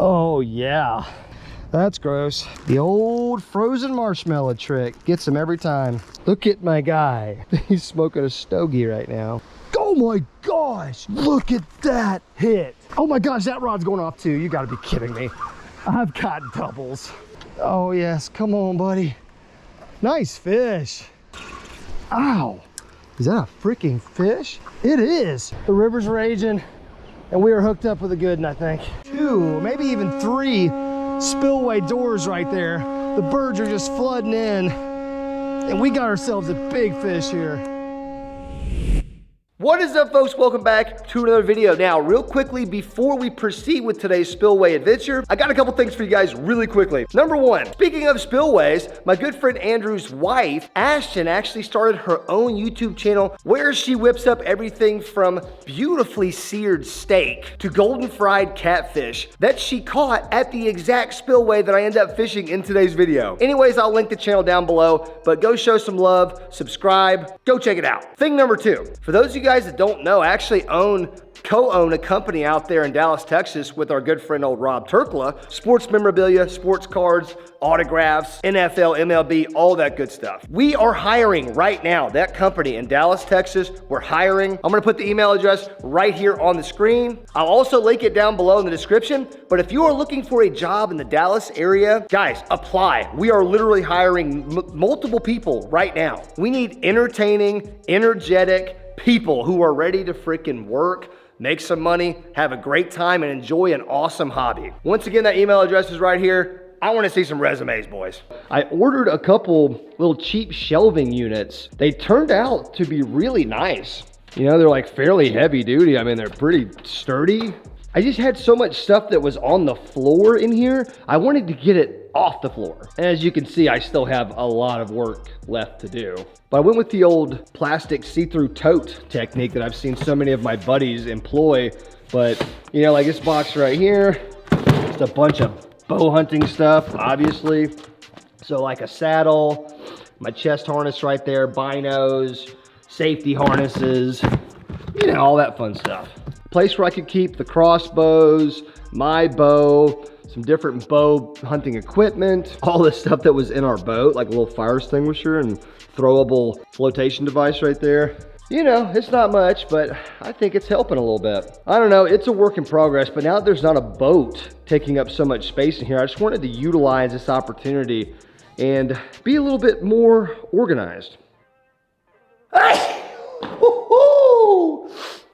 Oh yeah, that's gross. The old frozen marshmallow trick gets him every time. Look at my guy. He's smoking a stogie right now. Oh my gosh, look at that hit. Oh my gosh, that rod's going off too. You gotta be kidding me. I've got doubles. Oh yes, come on, buddy. Nice fish. Ow, is that a freaking fish? It is. The river's raging and we are hooked up with a good one, I think. 2, maybe even 3 spillway doors right there. The birds are just flooding in and we got ourselves a big fish here. What is up, folks? Welcome back to another video. Now, real quickly, before we proceed with today's Spillway adventure, I got a couple things for you guys really quickly. Number one, speaking of spillways, my good friend Andrew's wife, Ashton, actually started her own YouTube channel where she whips up everything from beautifully seared steak to golden fried catfish that she caught at the exact spillway that I ended up fishing in today's video. Anyways, I'll link the channel down below, but go show some love, subscribe, go check it out. Thing number two, for those of you guys that don't know, I actually co-own a company out there in Dallas, Texas with our good friend old Rob Turkla. Sports memorabilia, sports cards, autographs, NFL, MLB, all that good stuff. We are hiring right now. That company in Dallas, Texas, we're hiring. I'm gonna put the email address right here on the screen. I'll also link it down below in the description. But if you are looking for a job in the Dallas area, guys, apply. We are literally hiring multiple people right now. We need entertaining, energetic people who are ready to freaking work, make some money, have a great time, and enjoy an awesome hobby. Once again, that email address is right here. I want to see some resumes, boys. I ordered a couple little cheap shelving units. They turned out to be really nice. You know, they're like fairly heavy duty. I mean, they're pretty sturdy. I just had so much stuff that was on the floor in here. I wanted to get it off the floor. And as you can see, I still have a lot of work left to do. But I went with the old plastic see-through tote technique that I've seen so many of my buddies employ. But, you know, like this box right here, just a bunch of bow hunting stuff, obviously. So like a saddle, my chest harness right there, binos, safety harnesses, you know, all that fun stuff. Place where I could keep the crossbows, my bow, some different bow hunting equipment, all this stuff that was in our boat, like a little fire extinguisher and throwable flotation device right there. You know, it's not much, but I think it's helping a little bit. I don't know, it's a work in progress, but now that there's not a boat taking up so much space in here, I just wanted to utilize this opportunity and be a little bit more organized.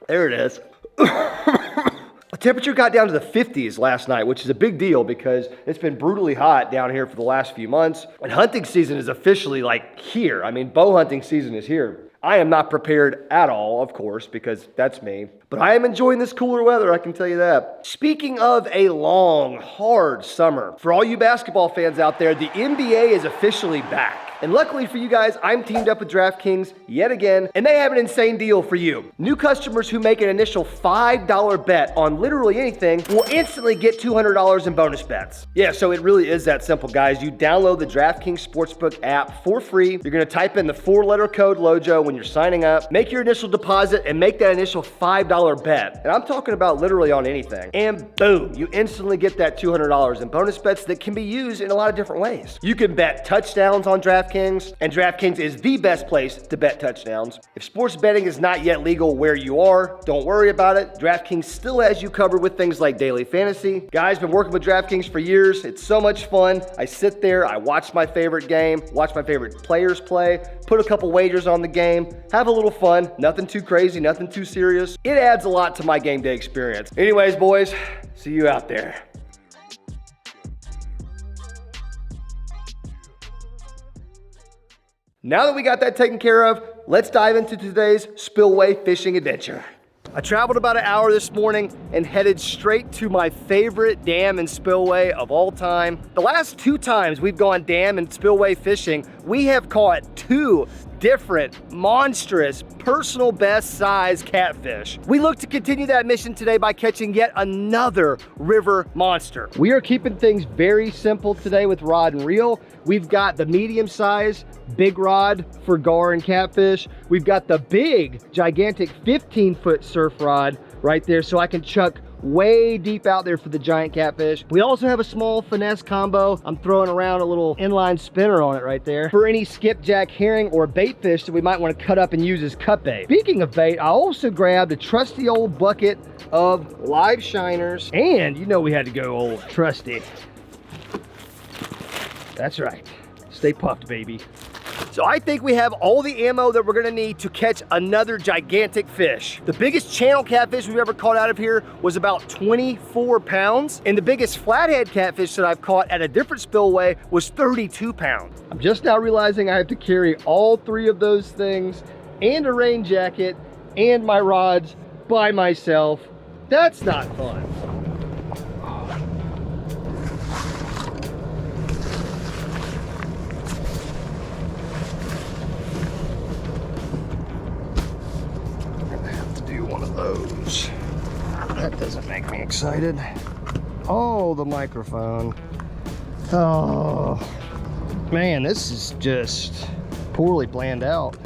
There it is. The temperature got down to the 50s last night, which is a big deal because it's been brutally hot down here for the last few months. And hunting season is officially like here. I mean, bow hunting season is here. I am not prepared at all, of course, because that's me. But I am enjoying this cooler weather, I can tell you that. Speaking of a long, hard summer, for all you basketball fans out there, the NBA is officially back. And luckily for you guys, I'm teamed up with DraftKings yet again, and they have an insane deal for you. New customers who make an initial $5 bet on literally anything will instantly get $200 in bonus bets. Yeah, so it really is that simple, guys. You download the DraftKings Sportsbook app for free. You're gonna type in the 4-letter code LOJO when you're signing up, make your initial deposit, and make that initial $5 bet. And I'm talking about literally on anything. And boom, you instantly get that $200 in bonus bets that can be used in a lot of different ways. You can bet touchdowns on DraftKings, and DraftKings is the best place to bet touchdowns. If sports betting is not yet legal where you are, don't worry about it. DraftKings still has you covered with things like daily fantasy. Guys, been working with DraftKings for years. It's so much fun. I sit there, I watch my favorite game, watch my favorite players play, put a couple wagers on the game, have a little fun, nothing too crazy, nothing too serious. It adds a lot to my game day experience. Anyways, boys, see you out there. Now that we got that taken care of, let's dive into today's spillway fishing adventure. I traveled about an hour this morning and headed straight to my favorite dam and spillway of all time. The last 2 times we've gone dam and spillway fishing, we have caught 2 different, monstrous, personal best size catfish. We look to continue that mission today by catching yet another river monster. We are keeping things very simple today with rod and reel. We've got the medium size big rod for gar and catfish. We've got the big, gigantic 15-foot surf rod right there so I can chuck way deep out there for the giant catfish. We also have a small finesse combo. I'm throwing around a little inline spinner on it right there for any skipjack, herring, or bait fish that we might want to cut up and use as cut bait. Speaking of bait, I also grabbed a trusty old bucket of live shiners, and you know we had to go old trusty. That's right. Stay puffed, baby. So I think we have all the ammo that we're gonna need to catch another gigantic fish. The biggest channel catfish we've ever caught out of here was about 24 pounds, and the biggest flathead catfish that I've caught at a different spillway was 32 pounds. I'm just now realizing I have to carry all 3 of those things and a rain jacket and my rods by myself. That's not fun. Those. That doesn't make me excited. Oh, the microphone. Oh, man, this is just poorly planned out.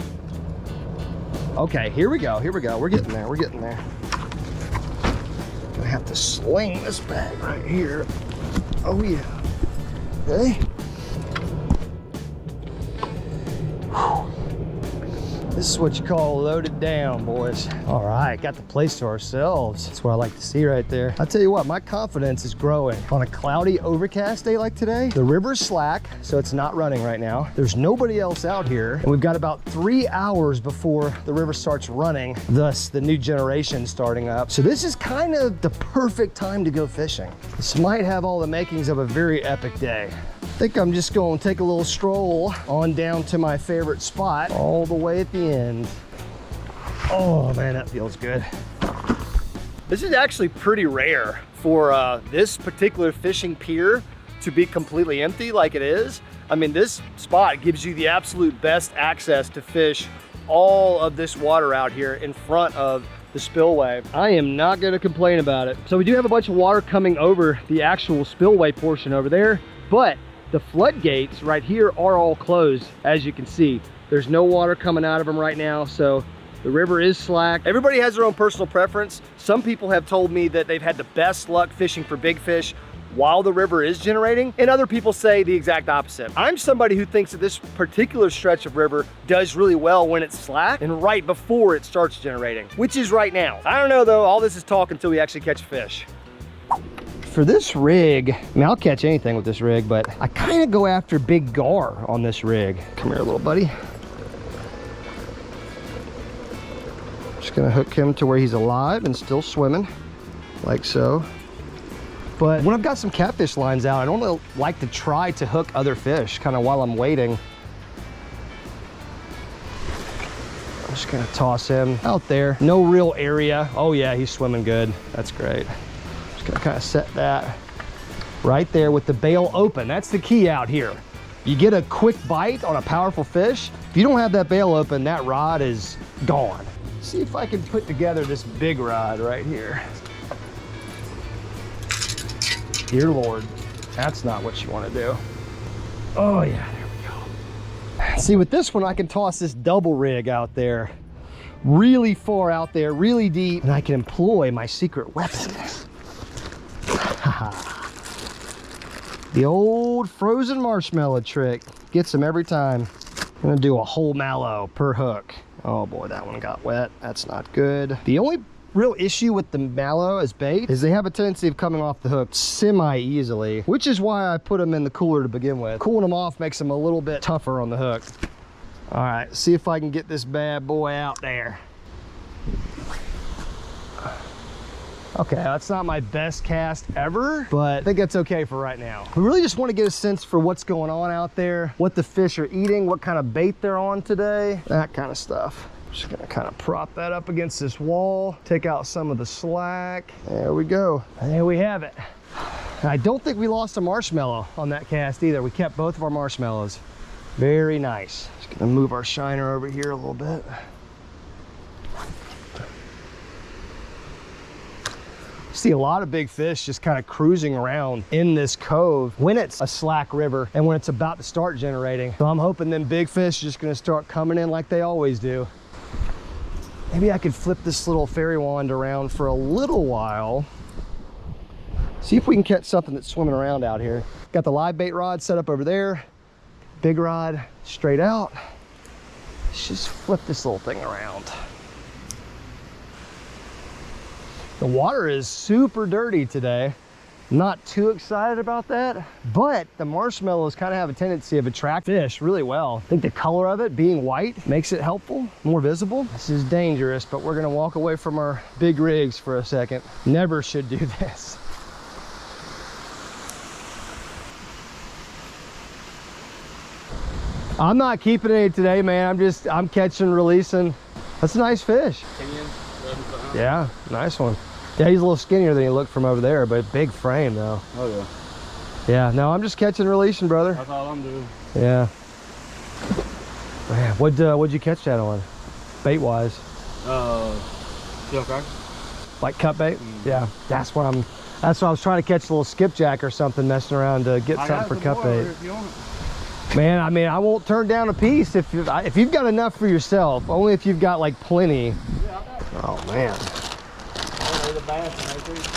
Okay, here we go, here we go. We're getting there, we're getting there. I have to sling this bag right here. Oh, yeah. Okay. Whew. This is what you call loaded down, boys. All right, got the place to ourselves. That's what I like to see right there. I'll tell you what, my confidence is growing. On a cloudy, overcast day like today, the river's slack, so it's not running right now. There's nobody else out here, and we've got about 3 hours before the river starts running, thus the new generation starting up. So this is kind of the perfect time to go fishing. This might have all the makings of a very epic day. I think I'm just going to take a little stroll on down to my favorite spot all the way at the end. Oh man, that feels good. This is actually pretty rare for this particular fishing pier to be completely empty like it is. I mean, this spot gives you the absolute best access to fish all of this water out here in front of the spillway. I am not going to complain about it. So we do have a bunch of water coming over the actual spillway portion over there, but the floodgates right here are all closed. As you can see, there's no water coming out of them right now, so the river is slack. Everybody has their own personal preference. Some people have told me that they've had the best luck fishing for big fish while the river is generating, and other people say the exact opposite. I'm somebody who thinks that this particular stretch of river does really well when it's slack and right before it starts generating, which is right now. I don't know though, all this is talk until we actually catch fish. For this rig, I mean, I'll catch anything with this rig, but I kind of go after big gar on this rig. Come here, little buddy. Just gonna hook him to where he's alive and still swimming, like so. But when I've got some catfish lines out, I don't like to try to hook other fish kind of while I'm waiting. I'm just gonna toss him out there. No real area. Oh yeah, he's swimming good. That's great. Gonna kind of set that right there with the bail open. That's the key out here. You get a quick bite on a powerful fish. If you don't have that bail open, that rod is gone. See if I can put together this big rod right here. Dear Lord, that's not what you want to do. Oh yeah, there we go. See, with this one, I can toss this double rig out there, really far out there, really deep, and I can employ my secret weapon. The old frozen marshmallow trick gets them every time. I'm gonna do a whole mallow per hook. Oh boy, that one got wet. That's not good. The only real issue with the mallow as bait is they have a tendency of coming off the hook semi-easily, which is why I put them in the cooler to begin with. Cooling them off makes them a little bit tougher on the hook. All right, see if I can get this bad boy out there. Okay, that's not my best cast ever, but I think that's okay for right now. We really just want to get a sense for what's going on out there, what the fish are eating, what kind of bait they're on today, that kind of stuff. Just gonna kind of prop that up against this wall, take out some of the slack. There we go. And there we have it. I don't think we lost a marshmallow on that cast either. We kept both of our marshmallows. Very nice. Just gonna move our shiner over here a little bit. See a lot of big fish just kind of cruising around in this cove when it's a slack river and when it's about to start generating. So I'm hoping them big fish are just gonna start coming in like they always do. Maybe I could flip this little fairy wand around for a little while See if we can catch something that's swimming around out here. Got the live bait rod set up over there. Big rod straight out. Let's just flip this little thing around. The water is super dirty today. Not too excited about that, but the marshmallows kind of have a tendency of attract fish really well. I think the color of it being white makes it helpful, more visible. This is dangerous, but we're gonna walk away from our big rigs for a second. Never should do this. I'm not keeping any today, man. I'm catching, releasing. That's a nice fish. Yeah, nice one. Yeah, he's a little skinnier than he looked from over there, but big frame though. Oh yeah. Yeah, no, I'm just catching and releasing, brother. That's all I'm doing. Yeah. Man, what'd you catch that on? Bait wise? Steel cracker. Like cut bait? Yeah, that's what I was trying to catch a little skipjack or something, messing around to get something for cut bait. Man, I mean, I won't turn down a piece if you've got enough for yourself. Only if you've got like plenty. Oh man.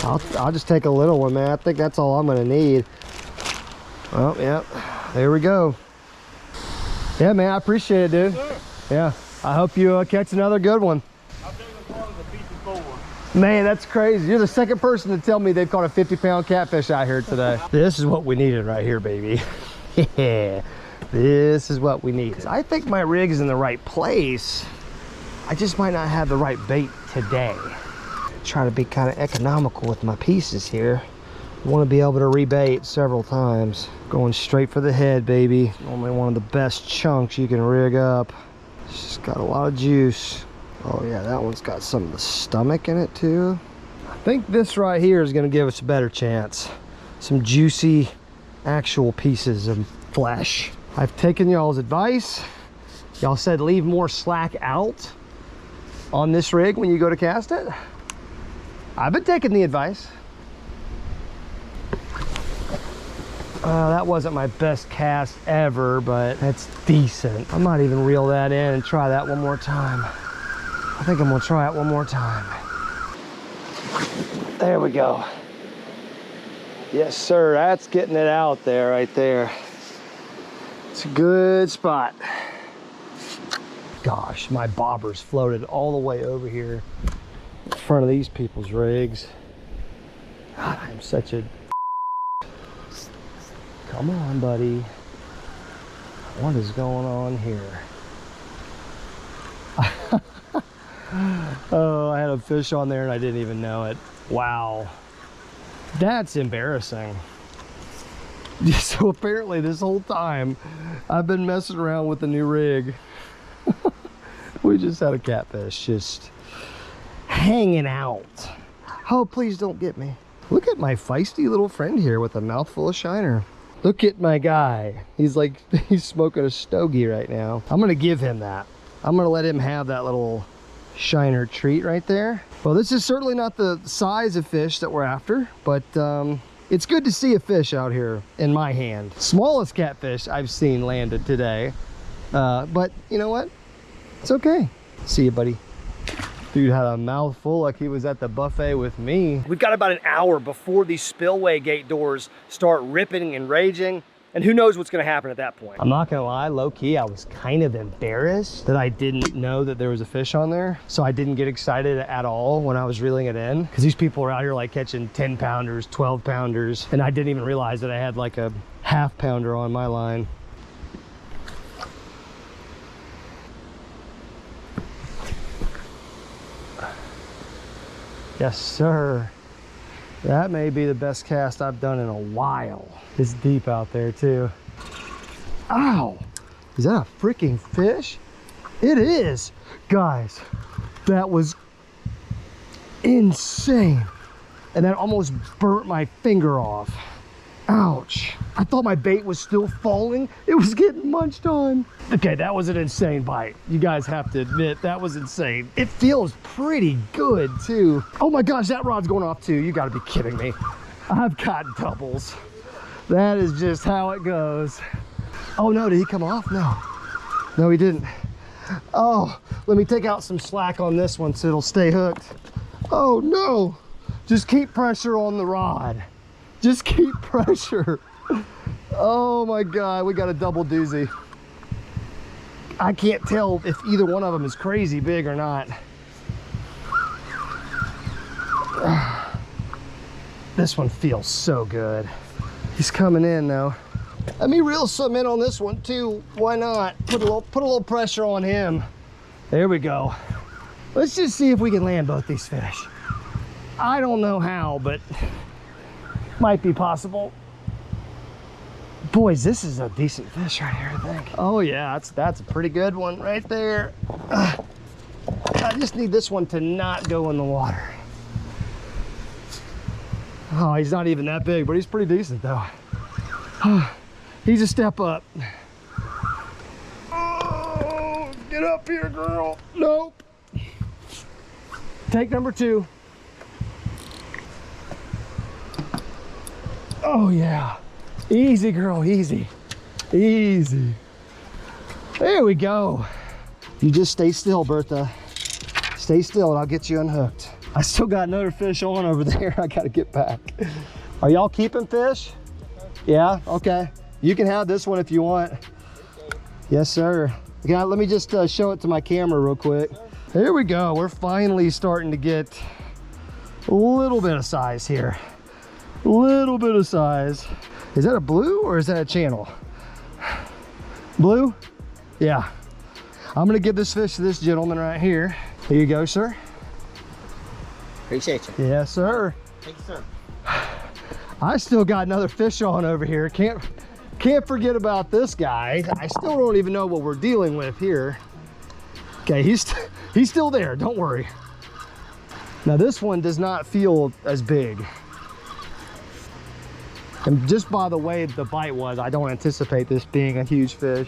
I'll just take a little one, man. I think that's all I'm gonna need. Well, yeah, there we go. Yeah, man, I appreciate it, dude. Sure. Yeah, I hope you catch another good one. I think as long as a piece of 4. Man, that's crazy. You're the second person to tell me they've caught a 50-pound catfish out here today. This is what we needed right here, baby. Yeah, this is what we need. I think my rig is in the right place. I just might not have the right bait today. Try to be kind of economical with my pieces here. I want to be able to rebait several times. Going straight for the head, baby. Only one of the best chunks you can rig up. It's just got a lot of juice. Oh yeah, that one's got some of the stomach in it too. I think this right here is going to give us a better chance. Some juicy actual pieces of flesh. I've taken y'all's advice. Y'all said leave more slack out on this rig when you go to cast it. I've been taking the advice. That wasn't my best cast ever, but that's decent. I might even reel that in and try that one more time. I think I'm gonna try it one more time. There we go. Yes, sir, that's getting it out there, right there. It's a good spot. Gosh, my bobber's floated all the way over here in front of these people's rigs. God, I'm such a... Come on, buddy. What is going on here? Oh, I had a fish on there and I didn't even know it. Wow. That's embarrassing. So apparently this whole time I've been messing around with the new rig. We just had a catfish just hanging out. Oh, please don't get me. Look at my feisty little friend here with a mouthful of shiner. Look at my guy. He's smoking a stogie right now. I'm gonna give him that. I'm gonna let him have that little shiner treat right there. Well, this is certainly not the size of fish that we're after, but it's good to see a fish out here in my hand. Smallest catfish I've seen landed today. But you know what? It's okay. See you, buddy. Dude had a mouthful like he was at the buffet with me. We've got about an hour before these spillway gate doors start ripping and raging. And who knows what's gonna happen at that point. I'm not gonna lie, low key, I was kind of embarrassed that I didn't know that there was a fish on there. So I didn't get excited at all when I was reeling it in. Cause these people are out here like catching 10 pounders, 12 pounders. And I didn't even realize that I had like a half pounder on my line. Yes, sir. That may be the best cast I've done in a while. It's deep out there too. Ow! Is that a freaking fish? It is! Guys, that was insane. And that almost burnt my finger off. Ouch. I thought my bait was still falling. It was getting munched on. Okay, that was an insane bite. You guys have to admit, that was insane. It feels pretty good too. Oh my gosh, that rod's going off too. You gotta be kidding me. I've got doubles. That is just how it goes. Oh no, did he come off? No. No, he didn't. Oh, let me take out some slack on this one so it'll stay hooked. Oh no. Just keep pressure on the rod. Just keep pressure. Oh my God, we got a double doozy. I can't tell if either one of them is crazy big or not. This one feels so good. He's coming in though. Let me reel some in on this one too. Why not? Put a little pressure on him. There we go. Let's just see if we can land both these fish. I don't know how, but might be possible. Boys, this is a decent fish right here, I think. Oh yeah, that's a pretty good one right there. I just need this one to not go in the water. Oh, he's not even that big, but he's pretty decent though. He's a step up. Oh, get up here, girl. Nope. Take number 2. Oh yeah. Easy, girl, easy. Easy. There we go. You just stay still, Bertha. Stay still and I'll get you unhooked. I still got another fish on over there. I gotta get back. Are y'all keeping fish? Yeah, okay. You can have this one if you want. Yes, sir. Okay, let me just show it to my camera real quick. There we go. We're finally starting to get a little bit of size here. A little bit of size. Is that a blue or is that a channel? Blue? Yeah. I'm gonna give this fish to this gentleman right here. Here you go, sir. Appreciate you. Yes, sir. Thank you, sir. I still got another fish on over here. Can't forget about this guy. I still don't even know what we're dealing with here. Okay, he's still there, don't worry. Now this one does not feel as big. And just by the way the bite was, I don't anticipate this being a huge fish.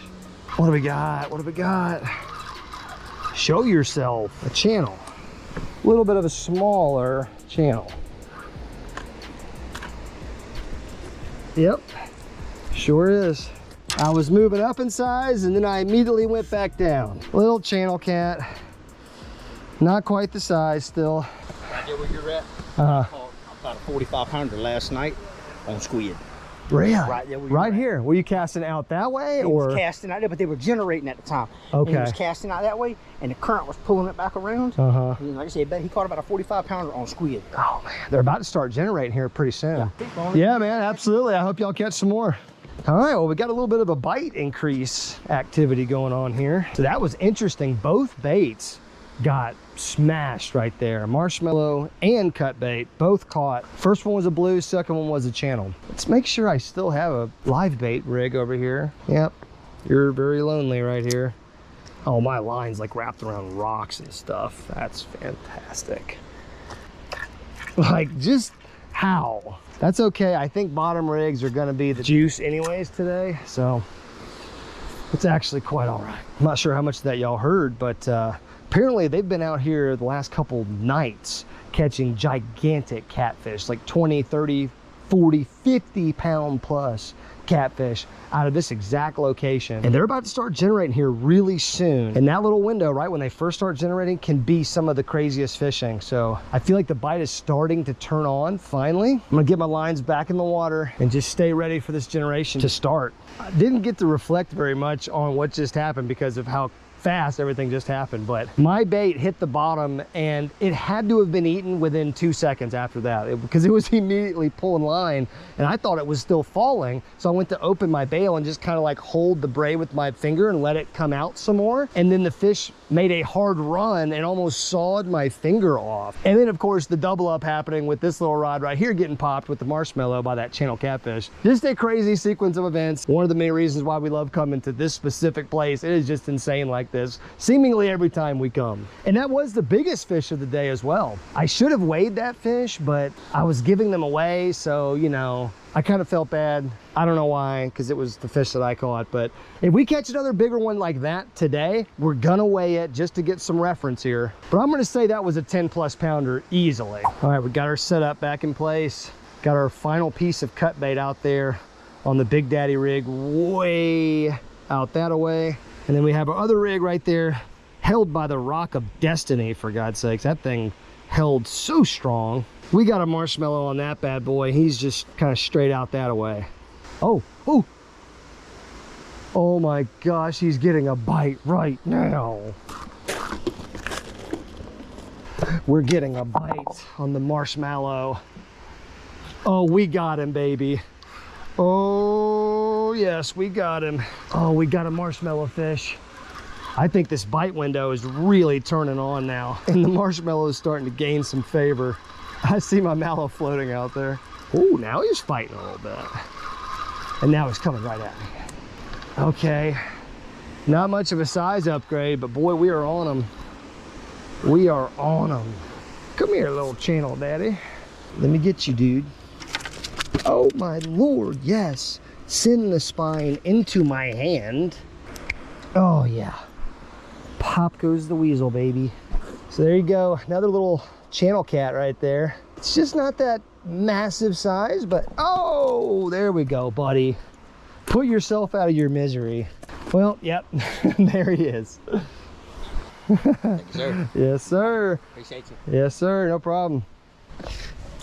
What do we got? What do we got? Show yourself. A channel. A little bit of a smaller channel. Yep, sure is. I was moving up in size and then I immediately went back down. Little channel cat. Not quite the size still. Right there where you're at, I caught about a 45-pounder last night on squid. Really? Right there where you're right at. here. Were you casting out that way? He or was casting out there, but they were generating at the time. Okay. And he was casting out that way, and the current was pulling it back around. And like I said, he caught about a 45-pounder on squid. Oh man, they're about to start generating here pretty soon. Yeah, keep going. Yeah, man, absolutely. I hope y'all catch some more. All right, well, we got a little bit of a bite increase activity going on here. So that was interesting. Both baits got smashed right there. Marshmallow and cut bait both caught. First one was a blue, second one was a channel. Let's make sure I still have a live bait rig over here. Yep, you're very lonely right here. Oh, my line's like wrapped around rocks and stuff. That's fantastic. Like, just how? That's okay. I think bottom rigs are gonna be the juice anyways today, so it's actually quite all right. I'm not sure how much of that y'all heard, but apparently they've been out here the last couple nights catching gigantic catfish, like 20, 30, 40, 50 pound plus catfish out of this exact location. And they're about to start generating here really soon. And that little window, right when they first start generating, can be some of the craziest fishing. So I feel like the bite is starting to turn on finally. I'm gonna get my lines back in the water and just stay ready for this generation to start. I didn't get to reflect very much on what just happened because of how fast everything just happened, but my bait hit the bottom and it had to have been eaten within 2 seconds after that because it was immediately pulling line and I thought it was still falling. So I went to open my bail and just kind of like hold the braid with my finger and let it come out some more. And then the fish made a hard run and almost sawed my finger off. And then of course the double up happening with this little rod right here getting popped with the marshmallow by that channel catfish. Just a crazy sequence of events. One of the main reasons why we love coming to this specific place. It is just insane like this seemingly every time we come. And that was the biggest fish of the day as well. I should have weighed that fish, but I was giving them away, so you know, I kind of felt bad. I don't know why, because it was the fish that I caught. But if we catch another bigger one like that today, we're gonna weigh it just to get some reference here. But I'm gonna say that was a 10+ pounder easily. All right, we got our setup back in place. Got our final piece of cut bait out there on the Big Daddy rig way out that away. And then we have our other rig right there, held by the Rock of Destiny, for God's sakes. That thing held so strong. We got a marshmallow on that bad boy. He's just kind of straight out that way. Oh, oh. Oh my gosh, he's getting a bite right now. We're getting a bite on the marshmallow. Oh, we got him, baby. Oh, yes, we got him. Oh, we got a marshmallow fish. I think this bite window is really turning on now, and the marshmallow is starting to gain some favor. I see my mallow floating out there. Oh, now he's fighting a little bit. And now he's coming right at me. Okay, not much of a size upgrade, but boy, we are on him. We are on him. Come here, little channel daddy. Let me get you, dude. Oh my Lord, yes. Send the spine into my hand. Oh yeah. Pop goes the weasel, baby. So there you go, another little channel cat right there. It's just not that massive size, but oh, there we go, buddy. Put yourself out of your misery. Well, yep, there he is. Thank you, sir. Yes, sir. Appreciate you. Yes, sir, no problem.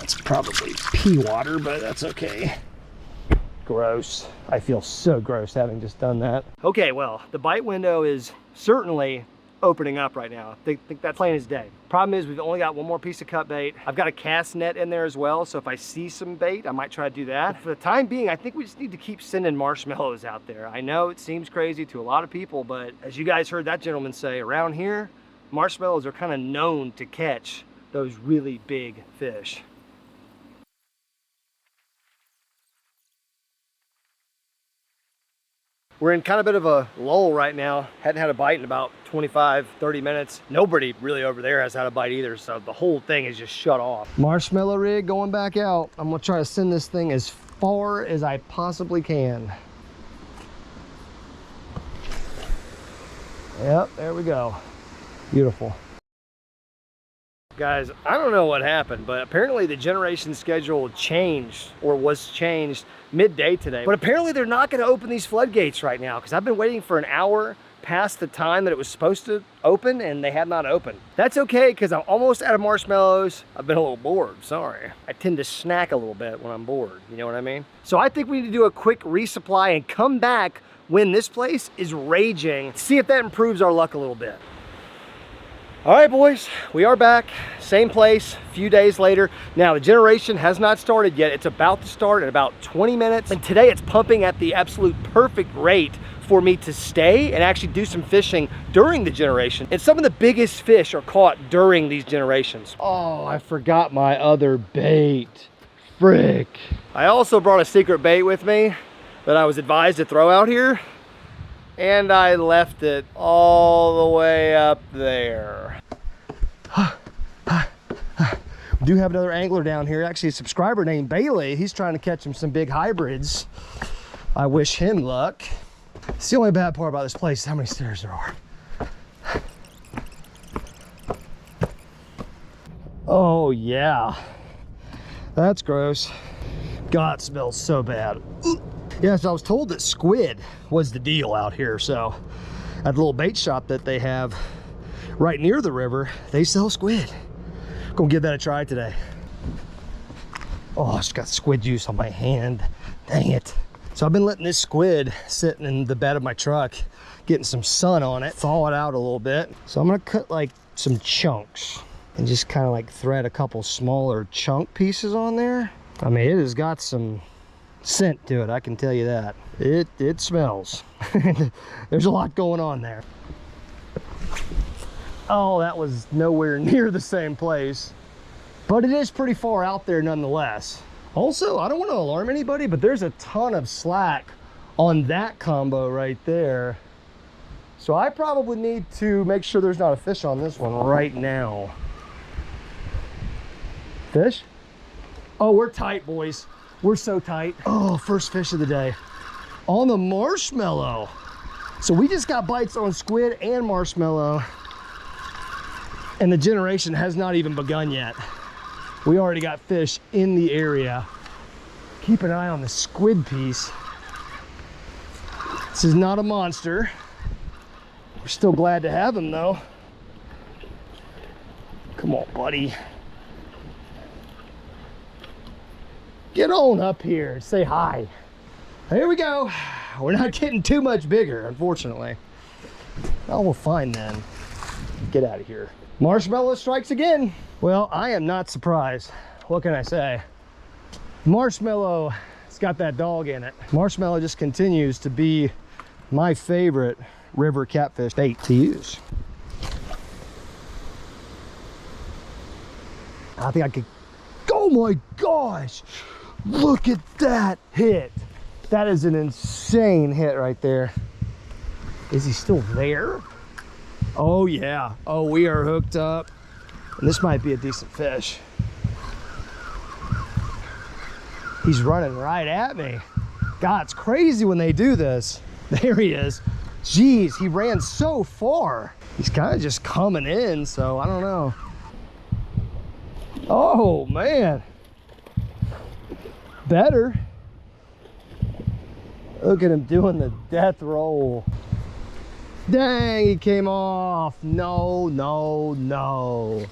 It's probably pea water, but that's okay. Gross. I feel so gross having just done that. Okay, well, the bite window is certainly opening up right now. I think that's plain as day. Problem is we've only got one more piece of cut bait. I've got a cast net in there as well, so if I see some bait, I might try to do that. But for the time being, I think we just need to keep sending marshmallows out there. I know it seems crazy to a lot of people, but as you guys heard that gentleman say, around here, marshmallows are kind of known to catch those really big fish. We're in kind of a bit of a lull right now. Hadn't had a bite in about 25, 30 minutes. Nobody really over there has had a bite either, so the whole thing is just shut off. Marshmallow rig going back out. I'm gonna try to send this thing as far as I possibly can. Yep, there we go. Beautiful. Guys, I don't know what happened, but apparently the generation schedule changed, or was changed midday today. But apparently they're not going to open these floodgates right now, because I've been waiting for an hour past the time that it was supposed to open, and they have not opened. That's okay, because I'm almost out of marshmallows. I've been a little bored, sorry. I tend to snack a little bit when I'm bored, you know what I mean? So I think we need to do a quick resupply and come back when this place is raging, see if that improves our luck a little bit. All right, boys, we are back, same place, a few days later. Now, the generation has not started yet. It's about to start in about 20 minutes. And today it's pumping at the absolute perfect rate for me to stay and actually do some fishing during the generation. And some of the biggest fish are caught during these generations. Oh, I forgot my other bait. Frick. I also brought a secret bait with me that I was advised to throw out here. And I left it all the way up there. We do have another angler down here, actually a subscriber named Bailey. He's trying to catch him some big hybrids. I wish him luck. It's the only bad part about this place is how many stairs there are. Oh yeah, that's gross. God, it smells so bad. Yes, I was told that squid was the deal out here. So at the little bait shop that they have right near the river, they sell squid. Gonna give that a try today. Oh, I just got squid juice on my hand. Dang it. So I've been letting this squid sitting in the bed of my truck, getting some sun on it, thaw it out a little bit. So I'm gonna cut like some chunks and just kind of like thread a couple smaller chunk pieces on there. I mean, it has got some scent to it, I can tell you that. It smells. There's a lot going on there. Oh, that was nowhere near the same place, but it is pretty far out there nonetheless. Also, I don't want to alarm anybody, but there's a ton of slack on that combo right there. So I probably need to make sure there's not a fish on this one right now. Fish? Oh, we're tight, boys. We're so tight. Oh, first fish of the day on the marshmallow. So we just got bites on squid and marshmallow, and the generation has not even begun yet. We already got fish in the area. Keep an eye on the squid piece. This is not a monster. We're still glad to have him though. Come on, buddy. Get on up here, say hi. Here we go. We're not getting too much bigger, unfortunately. Oh, we're fine then. Get out of here. Marshmallow strikes again. Well, I am not surprised. What can I say? Marshmallow, it's got that dog in it. Marshmallow just continues to be my favorite river catfish bait to use. I think I could, oh my gosh, look at that hit. That is an insane hit right there. Is he still there? Oh yeah, oh, we are hooked up. And this might be a decent fish. He's running right at me. God, it's crazy when they do this. There he is. Jeez, he ran so far. He's kind of just coming in, so I don't know. Oh man, better. Look at him doing the death roll. Dang, he came off. No, no, no.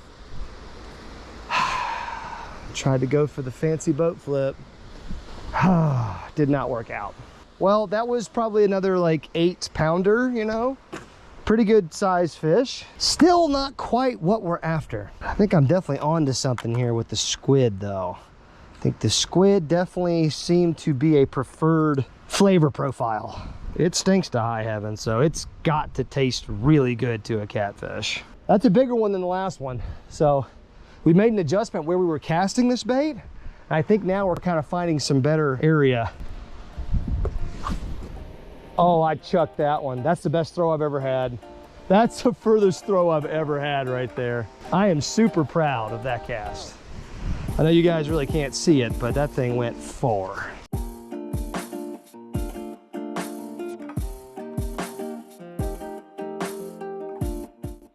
Tried to go for the fancy boat flip. Did not work out. Well, that was probably another like 8-pounder, you know? Pretty good size fish. Still not quite what we're after. I think I'm definitely onto something here with the squid though. I think the squid definitely seemed to be a preferred flavor profile. It stinks to high heaven, so it's got to taste really good to a catfish. That's a bigger one than the last one. So we made an adjustment where we were casting this bait. I think now we're kind of finding some better area. Oh, I chucked that one. That's the best throw I've ever had. That's the furthest throw I've ever had right there. I am super proud of that cast. I know you guys really can't see it, but that thing went far.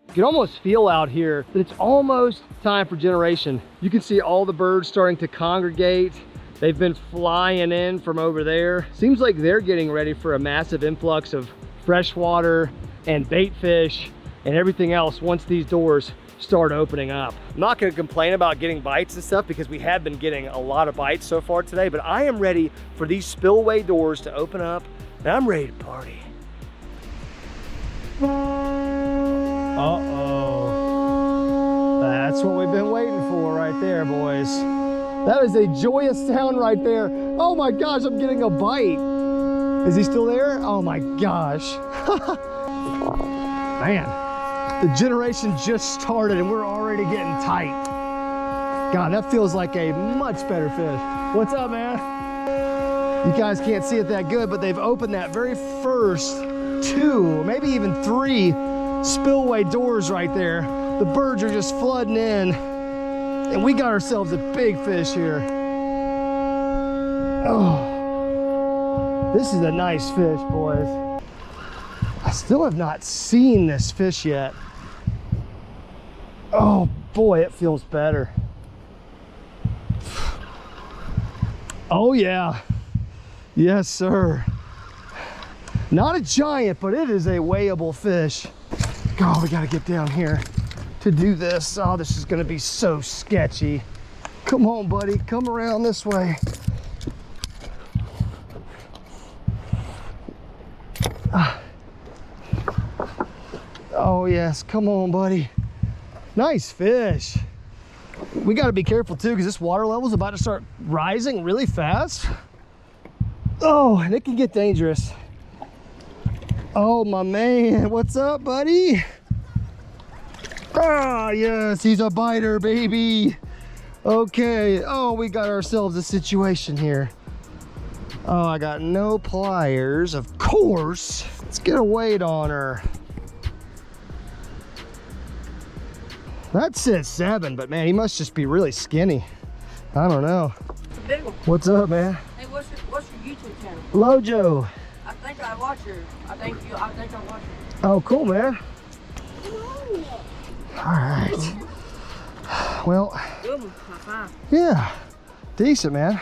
You can almost feel out here that it's almost time for generation. You can see all the birds starting to congregate. They've been flying in from over there. Seems like they're getting ready for a massive influx of freshwater and bait fish and everything else once these doors start opening up. I'm not gonna complain about getting bites and stuff because we have been getting a lot of bites so far today, but I am ready for these spillway doors to open up and I'm ready to party. Uh-oh. That's what we've been waiting for right there, boys. That is a joyous sound right there. Oh my gosh, I'm getting a bite. Is he still there? Oh my gosh. Man, the generation just started and we're already getting tight. God, that feels like a much better fish. What's up, man? You guys can't see it that good, but they've opened that very first 2, maybe even 3 spillway doors right there. The birds are just flooding in. And we got ourselves a big fish here. Oh, this is a nice fish, boys. I still have not seen this fish yet. Oh boy, it feels better. Oh yeah, yes sir. Not a giant, but it is a weighable fish. God, we gotta get down here to do this. Oh, this is gonna be so sketchy. Come on, buddy, come around this way. Oh yes, come on, buddy. Nice fish. We gotta be careful too, because this water level is about to start rising really fast. Oh, and it can get dangerous. Oh my man, what's up, buddy? Ah, yes, he's a biter, baby. Okay, oh, we got ourselves a situation here. Oh, I got no pliers, of course. Let's get a weight on her. That says 7, but man, he must just be really skinny. I don't know. It's a big one. What's up, man? Hey, what's your YouTube channel? LOJO. I think I watch your. I think I watch your. Oh, cool, man. All right. Well, Good one. High five. yeah, decent, man.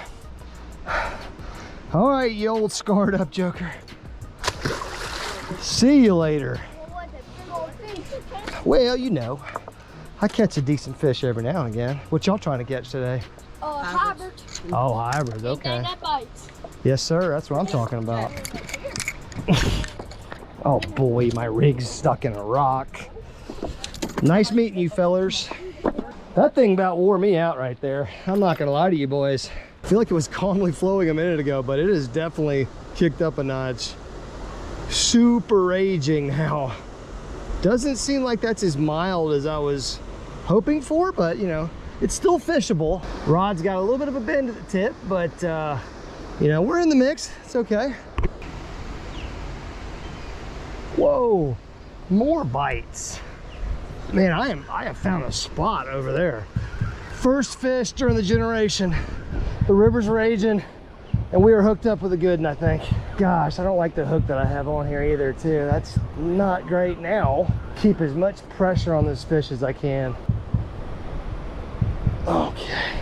All right, you old scarred up joker. See you later. Well, you know, I catch a decent fish every now and again. What y'all trying to catch today? Hybrids. Oh, hybrid, okay. That bites. Yes, sir, that's what I'm talking about. Oh boy, my rig's stuck in a rock. Nice meeting you fellers. That thing about wore me out right there. I'm not gonna lie to you boys. I feel like it was calmly flowing a minute ago, but it is definitely kicked up a notch. Super raging now. Doesn't seem like that's as mild as I was hoping for, but you know, it's still fishable. Rod's got a little bit of a bend at the tip, but you know, we're in the mix. It's okay. Whoa, more bites. Man, I have found a spot over there. First fish during the generation. The river's raging, and we are hooked up with a good one, I think. Gosh, I don't like the hook that I have on here either, too. That's not great now. Keep as much pressure on this fish as I can. Okay.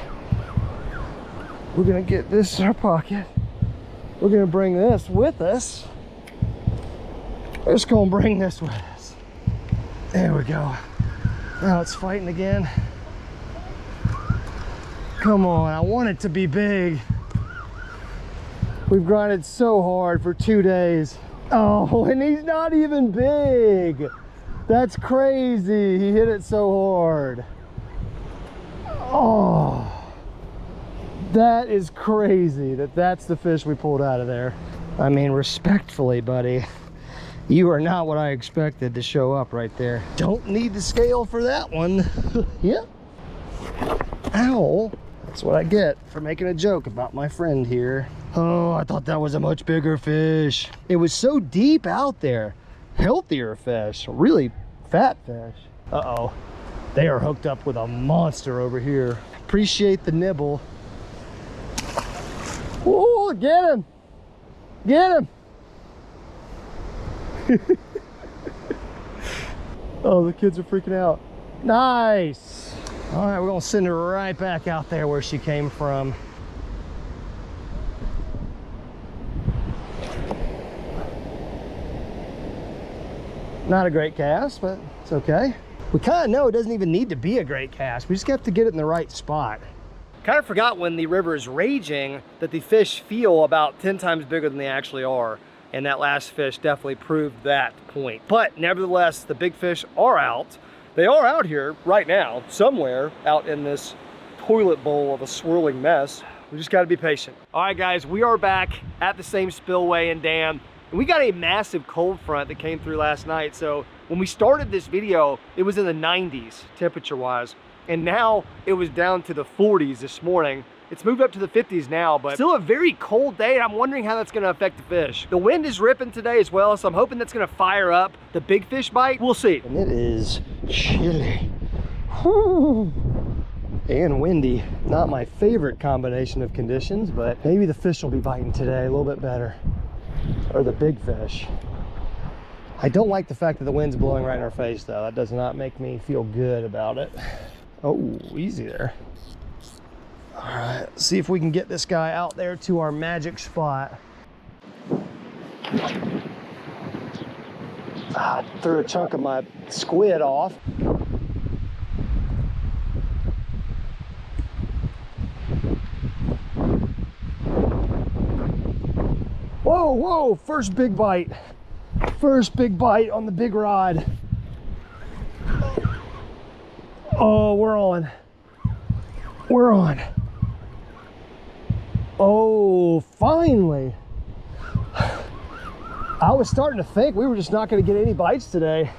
We're gonna get this in our pocket. We're gonna bring this with us. We're just gonna bring this with us. There we go. Now it's fighting again. Come on, I want it to be big. We've grinded so hard for 2 days. Oh, and he's not even big. That's crazy. He hit it so hard. Oh, that is crazy that that's the fish we pulled out of there. I mean, respectfully, buddy, you are not what I expected to show up right there. Don't need the scale for that one. Yeah. Ow. That's what I get for making a joke about my friend here. Oh, I thought that was a much bigger fish. It was so deep out there. Healthier fish, really fat fish. Uh-oh. They are hooked up with a monster over here. Appreciate the nibble. Oh, get him. Get him. Oh, the kids are freaking out. Nice. All right, we're gonna send her right back out there where she came from. Not a great cast, but it's okay. We kind of know it doesn't even need to be a great cast. We just have to get it in the right spot. Kind of forgot when the river is raging that the fish feel about 10 times bigger than they actually are. And that last fish definitely proved that point. But nevertheless, the big fish are out. They are out here right now, somewhere out in this toilet bowl of a swirling mess. We just gotta be patient. All right, guys, we are back at the same spillway and dam. And we got a massive cold front that came through last night. So when we started this video, it was in the 90s temperature-wise. And now it was down to the 40s this morning. It's moved up to the 50s now, but still a very cold day. And I'm wondering how that's gonna affect the fish. The wind is ripping today as well, so I'm hoping that's gonna fire up the big fish bite. We'll see. And it is chilly. Whew. And windy. Not my favorite combination of conditions, but maybe the fish will be biting today a little bit better. Or the big fish. I don't like the fact that the wind's blowing right in our face though. That does not make me feel good about it. Oh, easy there. All right, let's see if we can get this guy out there to our magic spot. I threw a chunk of my squid off. Whoa, whoa, first big bite. First big bite on the big rod. Oh, we're on. We're on. Oh, finally. I was starting to think we were just not going to get any bites today.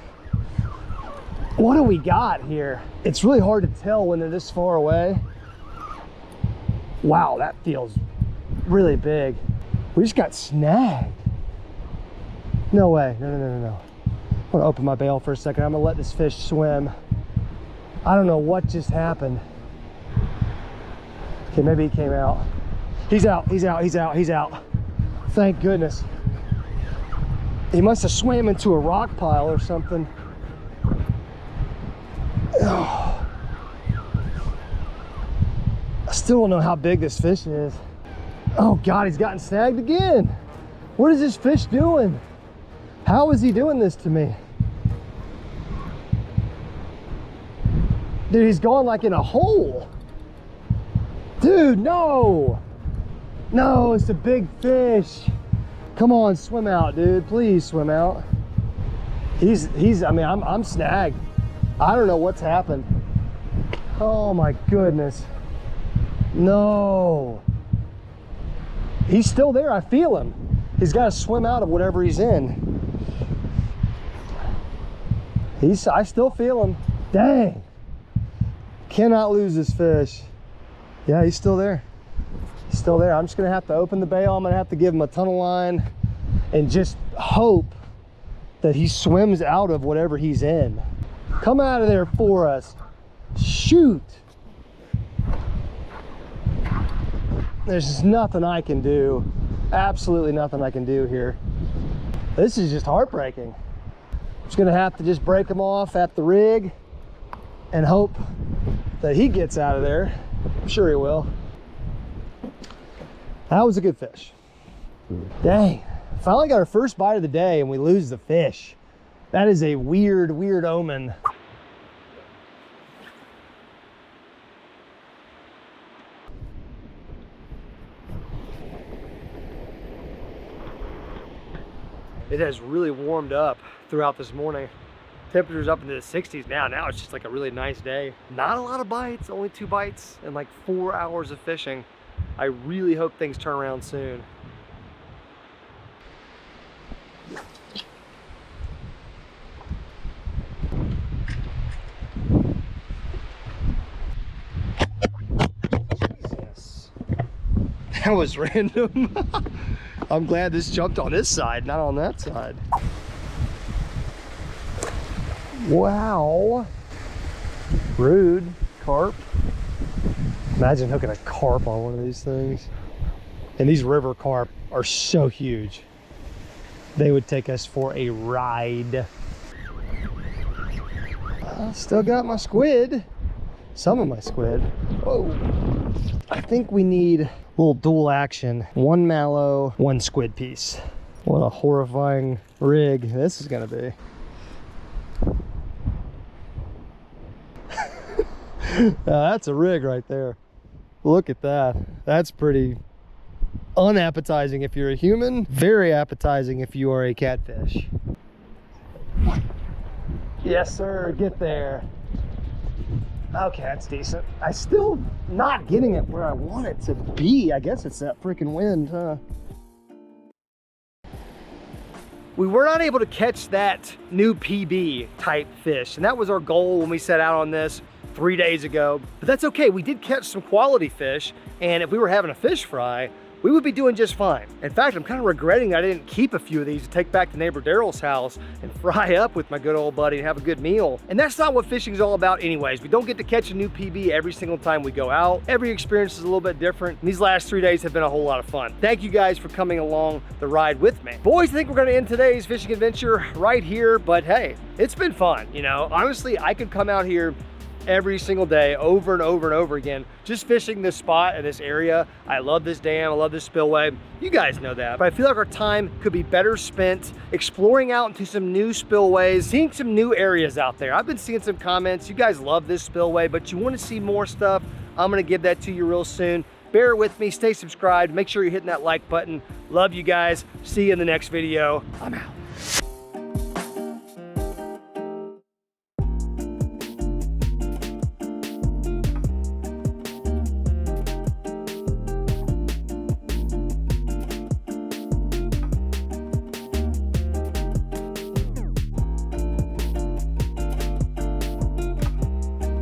What do we got here? It's really hard to tell when they're this far away. Wow, that feels really big. We just got snagged. No way. No, no, no, no, no. I'm gonna open my bail for a second. I'm gonna let this fish swim. I don't know what just happened. Okay, maybe he came out. He's out, he's out, he's out, he's out. Thank goodness. He must have swam into a rock pile or something. Oh. I still don't know how big this fish is. Oh God, he's gotten snagged again. What is this fish doing? How is he doing this to me? Dude, he's going like in a hole. Dude, no! No, it's a big fish. Come on, swim out, dude. Please swim out. I mean, I'm snagged. I don't know what's happened. Oh my goodness. No. He's still there, I feel him. He's got to swim out of whatever he's in. I still feel him. Dang. Cannot lose this fish. Yeah, he's still there. He's still there. I'm just gonna have to open the bail. I'm gonna have to give him a tunnel line and just hope that he swims out of whatever he's in. Come out of there for us. Shoot. There's just nothing I can do. Absolutely nothing I can do here. This is just heartbreaking. I'm just gonna have to just break him off at the rig and hope that he gets out of there. I'm sure he will. That was a good fish. Dang. Finally got our first bite of the day and we lose the fish. That is a weird, weird omen. It has really warmed up throughout this morning. Temperature's up into the 60s now. Now it's just like a really nice day. Not a lot of bites, only 2 bites and like 4 hours of fishing. I really hope things turn around soon. Jesus. That was random. I'm glad this jumped on this side, not on that side. Wow. Rude. Carp. Imagine hooking a carp on one of these things. And these river carp are so huge. They would take us for a ride. I still got my squid. Some of my squid. Whoa. I think we need a little dual action. 1 mallow, 1 squid piece. What a horrifying rig this is gonna be. That's a rig right there. Look at that. That's pretty unappetizing if you're a human, very appetizing if you are a catfish. Yes, sir, get there. Okay, that's decent. I still not getting it where I want it to be. I guess it's that freaking wind, huh? We were not able to catch that new PB type fish, and that was our goal when we set out on this 3 days ago. But that's okay, we did catch some quality fish, and if we were having a fish fry, we would be doing just fine. In fact, I'm kind of regretting that I didn't keep a few of these to take back to neighbor Daryl's house and fry up with my good old buddy and have a good meal. And that's not what fishing is all about anyways. We don't get to catch a new PB every single time we go out. Every experience is a little bit different. And these last 3 days have been a whole lot of fun. Thank you guys for coming along the ride with me. Boys, I think we're gonna end today's fishing adventure right here, but hey, it's been fun, you know? Honestly, I could come out here every single day over and over and over again, just fishing this spot and this area. I love this dam, I love this spillway. You guys know that, but I feel like our time could be better spent exploring out into some new spillways, seeing some new areas out there. I've been seeing some comments, you guys love this spillway, but you want to see more stuff. I'm gonna give that to you real soon. Bear with me, stay subscribed, make sure you're hitting that like button. Love you guys, see you in the next video. I'm out.